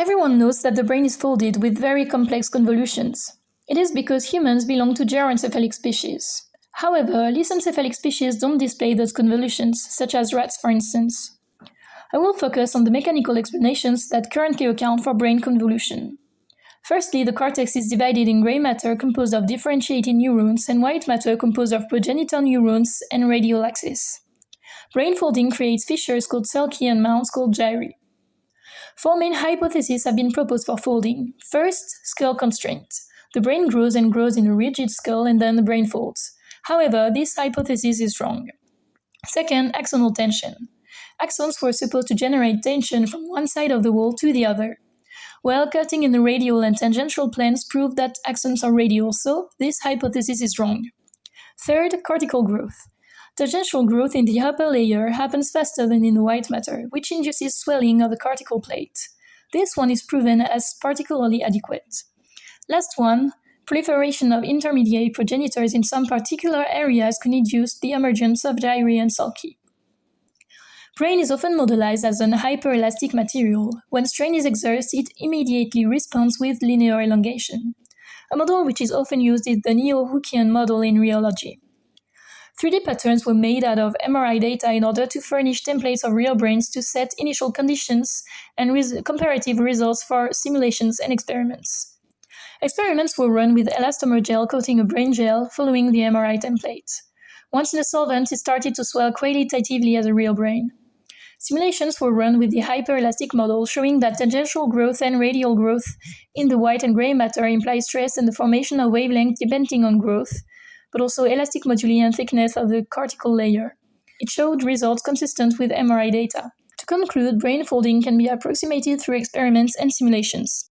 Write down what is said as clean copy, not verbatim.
Everyone knows that the brain is folded with very complex convolutions. It is because humans belong to gyroencephalic species. However, lissencephalic species don't display those convolutions, such as rats, for instance. I will focus on the mechanical explanations that currently account for brain convolution. Firstly, the cortex is divided in gray matter composed of differentiated neurons and white matter composed of progenitor neurons and radial axis. Brain folding creates fissures called sulci and mounds called gyri. Four main hypotheses have been proposed for folding. First, skull constraint. The brain grows and grows in a rigid skull and then the brain folds. However, this hypothesis is wrong. Second, axonal tension. Axons were supposed to generate tension from one side of the wall to the other. Well, cutting in the radial and tangential planes proved that axons are radial, so this hypothesis is wrong. Third, cortical growth. Tangential growth in the upper layer happens faster than in the white matter, which induces swelling of the cortical plate. This one is proven as particularly adequate. Last one, proliferation of intermediate progenitors in some particular areas can induce the emergence of gyri and sulci. Brain is often modelized as an hyperelastic material. When strain is exerted, it immediately responds with linear elongation. A model which is often used is the Neo-Hookean model in rheology. 3D patterns were made out of MRI data in order to furnish templates of real brains to set initial conditions and comparative results for simulations and experiments. Experiments were run with elastomer gel coating a brain gel following the MRI template. Once in the solvent, it started to swell qualitatively as a real brain. Simulations were run with the hyperelastic model showing that tangential growth and radial growth in the white and gray matter imply stress and the formation of wavelength depending on growth, but also elastic moduli and thickness of the cortical layer. It showed results consistent with MRI data. To conclude, brain folding can be approximated through experiments and simulations.